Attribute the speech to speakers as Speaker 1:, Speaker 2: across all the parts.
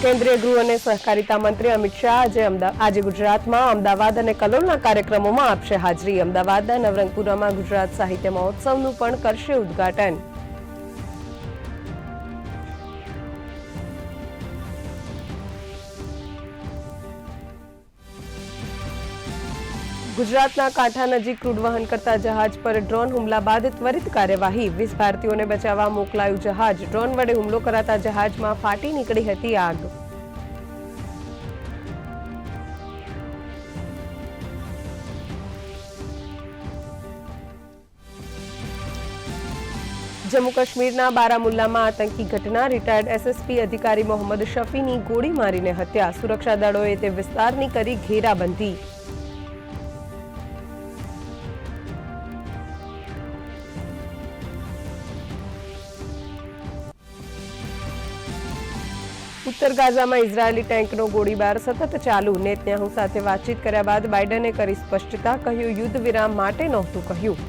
Speaker 1: કેન્દ્રીય ગૃહ અને સહકારિતા મંત્રી અમિત શાહ આજે ગુજરાતમાં અમદાવાદ અને કલોલના કાર્યક્રમોમાં આપશે હાજરી। અમદાવાદના નવરંગપુરામાં ગુજરાત સાહિત્ય મહોત્સવનું પણ કરશે ઉદ્ઘાટન। ગુજરાતના કાંઠા નજીક ક્રૂડ વહન કરતા જહાજ પર ડ્રોન હુમલા બાદ ત્વરિત કાર્યવાહી। 20 ભારતીયોને બચાવવા મોકલાયું જહાજ। ડ્રોન વડે હુમલો કરાતા જહાજમાં ફાટી નીકળી હતી આગ। जम्मू काश्मीरना बारामुल्लाમાં આતંકી ઘટના। રિટાયર્ડ એસએસપી અધિકારી મોહમ્મદ શફીની ગોળી મારીને હત્યા। સુરક્ષા દળોએ તે વિસ્તારની કરી ઘેરાબંધી। ઉત્તર ગાઝામાં ઇઝરાયેલી ટેન્કનો ગોળીબાર સતત ચાલુ। નેતન્યાહુ સાથે વાતચીત કર્યા બાદ બાઇડને કરી સ્પષ્ટતા। કહ્યું યુદ્ધ વિરામ માટે નહોતું કહ્યું।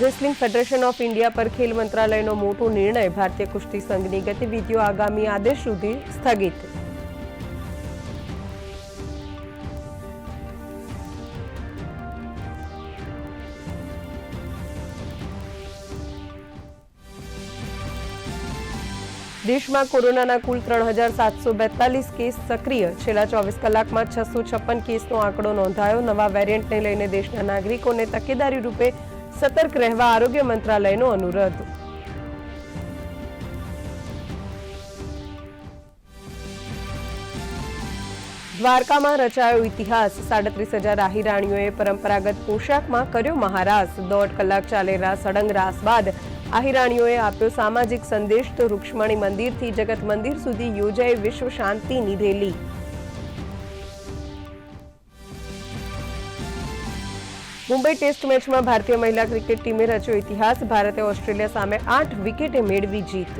Speaker 1: રેસલિંગ ફેડરેશન ઓફ ઇન્ડિયા પર ખેલ મંત્રાલયનો મોટો નિર્ણય। ભારતીય કુસ્તી સંઘની ગતિવિધિઓ આગામી આદેશ સુધી સ્થગિત। દેશમાં કોરોનાના કુલ 3742 કેસ સક્રિય। છેલ્લા 24 કલાકમાં 656 કેસનો આંકડો નોંધાયો। નવા વેરિયન્ટને લઈને દેશના નાગરિકોને તકેદારી રૂપે સતર્ક રહેવા આરોગ્ય મંત્રાલયનો અનુરોધ। દ્વારકામાં રચાયો ઇતિહાસ। 37,000 આહિરાણીઓએ પરંપરાગત પોશાકમાં કર્યો મહારાસ। 1.5 કલાક ચાલેલા સળંગ રાસ બાદ આહિરાણીઓએ આપ્યો સામાજિક સંદેશ। તો રૂક્ષ્મણી મંદિરથી જગત મંદિર સુધી યોજાઈ વિશ્વ શાંતિની રેલી। મુંબઈ ટેસ્ટ મેચમાં ભારતીય મહિલા ક્રિકેટ ટીમે રચ્યો ઇતિહાસ। ભારતે ઓસ્ટ્રેલિયા સામે 8 વિકેટે મેળવી જીત।